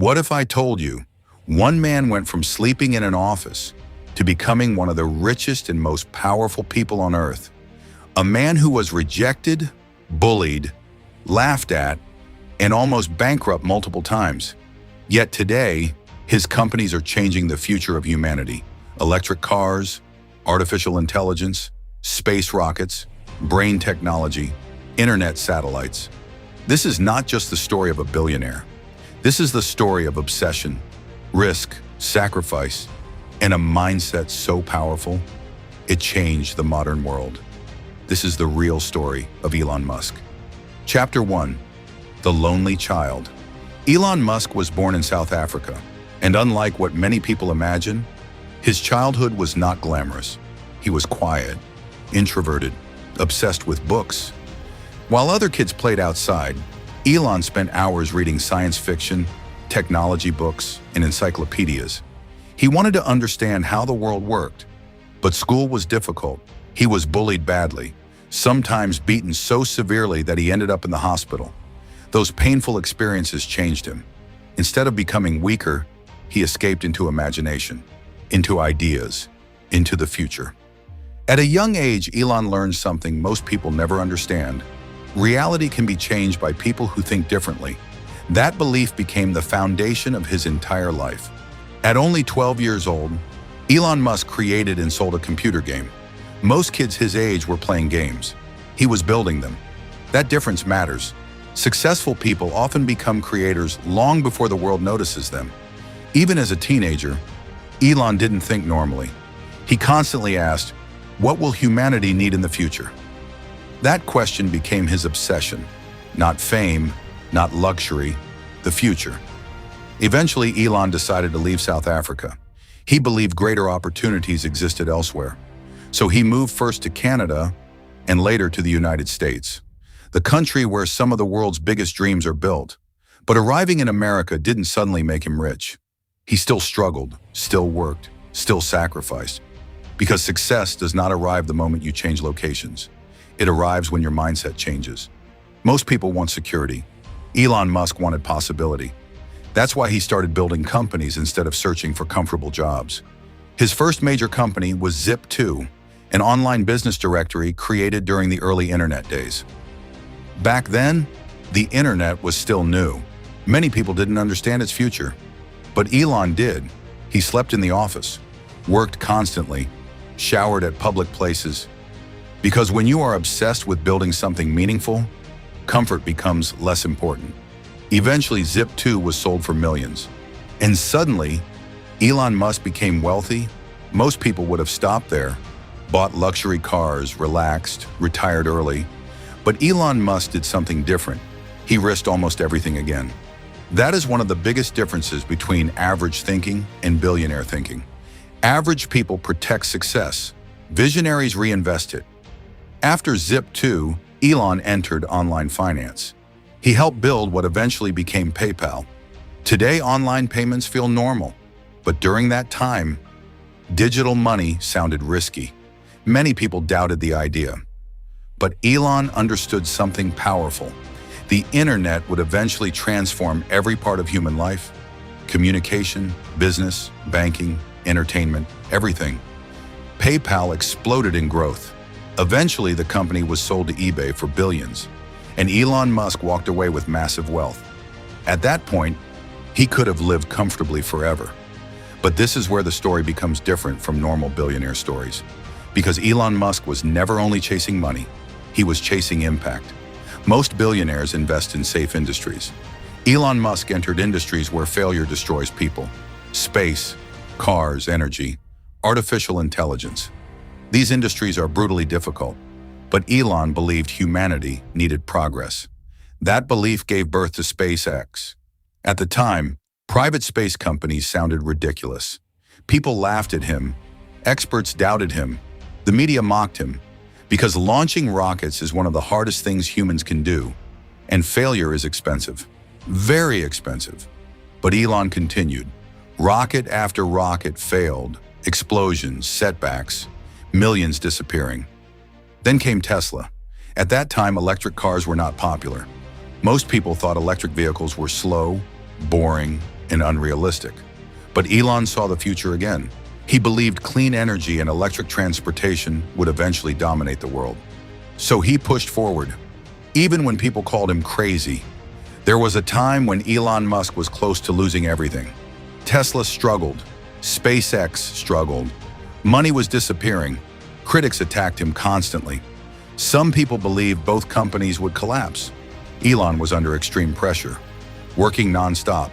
What if I told you one man went from sleeping in an office to becoming one of the richest and most powerful people on earth? A man who was rejected, bullied, laughed at, and almost bankrupt multiple times. Yet today, his companies are changing the future of humanity. Electric cars, artificial intelligence, space rockets, brain technology, internet satellites. This is not just the story of a billionaire. This is the story of obsession, risk, sacrifice, and a mindset so powerful, it changed the modern world. This is the real story of Elon Musk. Chapter 1. The Lonely Child. Elon Musk was born in South Africa, and unlike what many people imagine, his childhood was not glamorous. He was quiet, introverted, obsessed with books. While other kids played outside, Elon spent hours reading science fiction, technology books, and encyclopedias. He wanted to understand how the world worked, but school was difficult. He was bullied badly, sometimes beaten so severely that he ended up in the hospital. Those painful experiences changed him. Instead of becoming weaker, he escaped into imagination, into ideas, into the future. At a young age, Elon learned something most people never understand. Reality can be changed by people who think differently. That belief became the foundation of his entire life. At only 12 years old, Elon Musk created and sold a computer game. Most kids his age were playing games. He was building them. That difference matters. Successful people often become creators long before the world notices them. Even as a teenager, Elon didn't think normally. He constantly asked, "What will humanity need in the future?" That question became his obsession. Not fame, not luxury, the future. Eventually, Elon decided to leave South Africa. He believed greater opportunities existed elsewhere. So he moved first to Canada and later to the United States, the country where some of the world's biggest dreams are built. But arriving in America didn't suddenly make him rich. He still struggled, still worked, still sacrificed. Because success does not arrive the moment you change locations. It arrives when your mindset changes. Most people want security. Elon Musk wanted possibility. That's why he started building companies instead of searching for comfortable jobs. His first major company was Zip2, an online business directory created during the early internet days. Back then, the internet was still new. Many people didn't understand its future. But Elon did. He slept in the office, worked constantly, showered at public places. Because when you are obsessed with building something meaningful, comfort becomes less important. Eventually, Zip2 was sold for millions. And suddenly, Elon Musk became wealthy. Most people would have stopped there, bought luxury cars, relaxed, retired early. But Elon Musk did something different. He risked almost everything again. That is one of the biggest differences between average thinking and billionaire thinking. Average people protect success. Visionaries reinvest it. After Zip2, Elon entered online finance. He helped build what eventually became PayPal. Today, online payments feel normal. But during that time, digital money sounded risky. Many people doubted the idea. But Elon understood something powerful. The internet would eventually transform every part of human life: communication, business, banking, entertainment, everything. PayPal exploded in growth. Eventually, the company was sold to eBay for billions, and Elon Musk walked away with massive wealth. At that point, he could have lived comfortably forever. But this is where the story becomes different from normal billionaire stories. Because Elon Musk was never only chasing money, he was chasing impact. Most billionaires invest in safe industries. Elon Musk entered industries where failure destroys people: space, cars, energy, artificial intelligence. These industries are brutally difficult, but Elon believed humanity needed progress. That belief gave birth to SpaceX. At the time, private space companies sounded ridiculous. People laughed at him. Experts doubted him. The media mocked him. Because launching rockets is one of the hardest things humans can do, and failure is expensive. Very expensive. But Elon continued. Rocket after rocket failed. Explosions, setbacks, millions disappearing. Then came Tesla. At that time, electric cars were not popular. Most people thought electric vehicles were slow, boring, and unrealistic. But Elon saw the future again. He believed clean energy and electric transportation would eventually dominate the world. So he pushed forward, even when people called him crazy. There was a time when Elon Musk was close to losing everything. Tesla struggled. SpaceX struggled. Money was disappearing. Critics attacked him constantly. Some people believed both companies would collapse. Elon was under extreme pressure, working nonstop,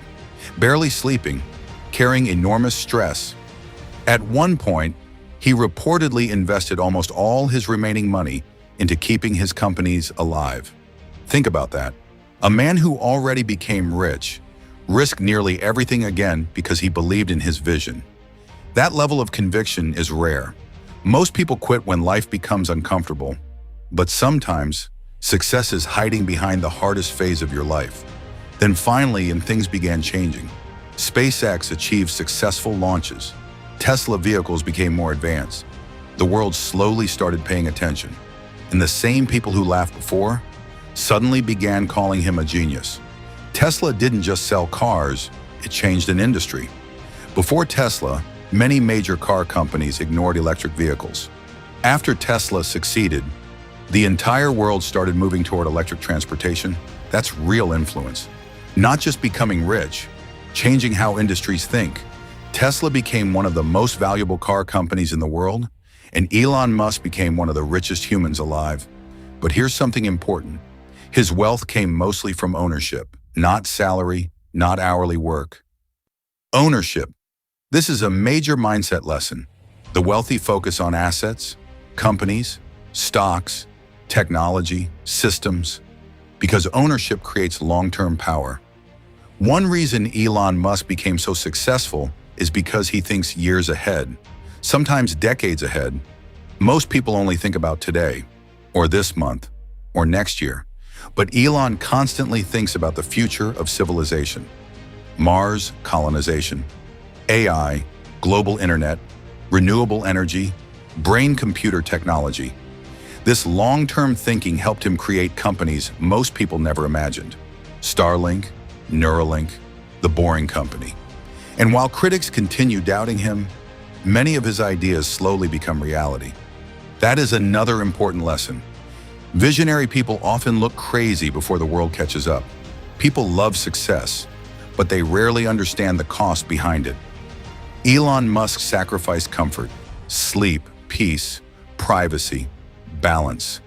barely sleeping, carrying enormous stress. At one point, he reportedly invested almost all his remaining money into keeping his companies alive. Think about that. A man who already became rich risked nearly everything again because he believed in his vision. That level of conviction is rare. Most people quit when life becomes uncomfortable, but sometimes success is hiding behind the hardest phase of your life. Then finally, things began changing. SpaceX achieved successful launches. Tesla vehicles became more advanced. The world slowly started paying attention. And the same people who laughed before suddenly began calling him a genius. Tesla didn't just sell cars, it changed an industry. Before Tesla, many major car companies ignored electric vehicles. After Tesla succeeded, the entire world started moving toward electric transportation. That's real influence. Not just becoming rich, changing how industries think. Tesla became one of the most valuable car companies in the world, and Elon Musk became one of the richest humans alive. But here's something important. His wealth came mostly from ownership, not salary, not hourly work. Ownership. This is a major mindset lesson. The wealthy focus on assets, companies, stocks, technology, systems, because ownership creates long-term power. One reason Elon Musk became so successful is because he thinks years ahead, sometimes decades ahead. Most people only think about today, or this month, or next year. But Elon constantly thinks about the future of civilization. Mars colonization, AI, global internet, renewable energy, brain-computer technology. This long-term thinking helped him create companies most people never imagined. Starlink, Neuralink, the Boring Company. And while critics continue doubting him, many of his ideas slowly become reality. That is another important lesson. Visionary people often look crazy before the world catches up. People love success, but they rarely understand the cost behind it. Elon Musk sacrificed comfort, sleep, peace, privacy, balance.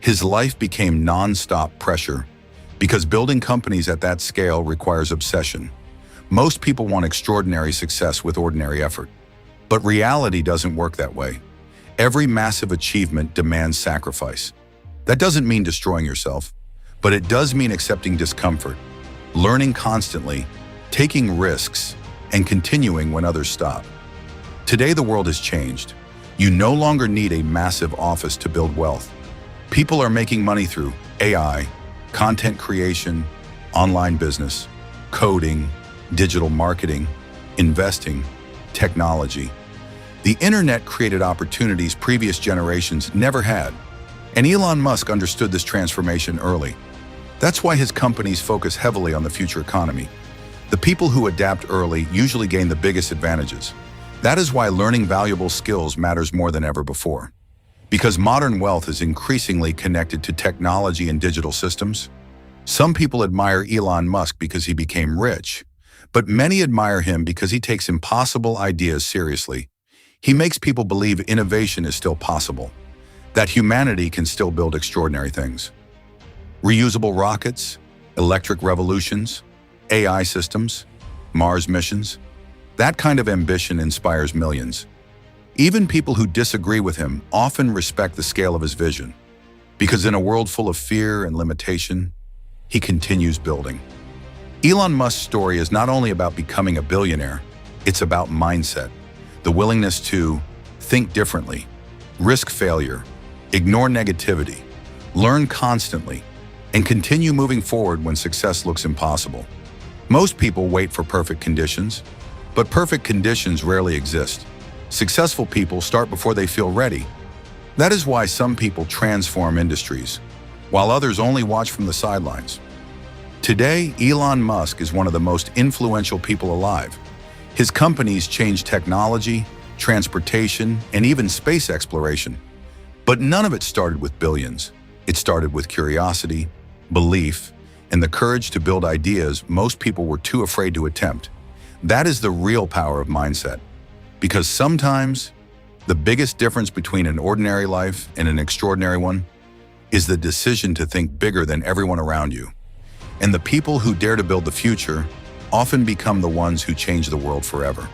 His life became non-stop pressure because building companies at that scale requires obsession. Most people want extraordinary success with ordinary effort. But reality doesn't work that way. Every massive achievement demands sacrifice. That doesn't mean destroying yourself, but it does mean accepting discomfort, learning constantly, taking risks, and continuing when others stop. Today, the world has changed. You no longer need a massive office to build wealth. People are making money through AI, content creation, online business, coding, digital marketing, investing, technology. The internet created opportunities previous generations never had. And Elon Musk understood this transformation early. That's why his companies focus heavily on the future economy. The people who adapt early usually gain the biggest advantages. That is why learning valuable skills matters more than ever before. Because modern wealth is increasingly connected to technology and digital systems. Some people admire Elon Musk because he became rich, but many admire him because he takes impossible ideas seriously. He makes people believe innovation is still possible, that humanity can still build extraordinary things. Reusable rockets, electric revolutions, AI systems, Mars missions. That kind of ambition inspires millions. Even people who disagree with him often respect the scale of his vision, because in a world full of fear and limitation, he continues building. Elon Musk's story is not only about becoming a billionaire, it's about mindset, the willingness to think differently, risk failure, ignore negativity, learn constantly, and continue moving forward when success looks impossible. Most people wait for perfect conditions, but perfect conditions rarely exist. Successful people start before they feel ready. That is why some people transform industries, while others only watch from the sidelines. Today, Elon Musk is one of the most influential people alive. His companies changed technology, transportation, and even space exploration. But none of it started with billions. It started with curiosity, belief, and the courage to build ideas most people were too afraid to attempt. That is the real power of mindset. Because sometimes, the biggest difference between an ordinary life and an extraordinary one is the decision to think bigger than everyone around you. And the people who dare to build the future often become the ones who change the world forever.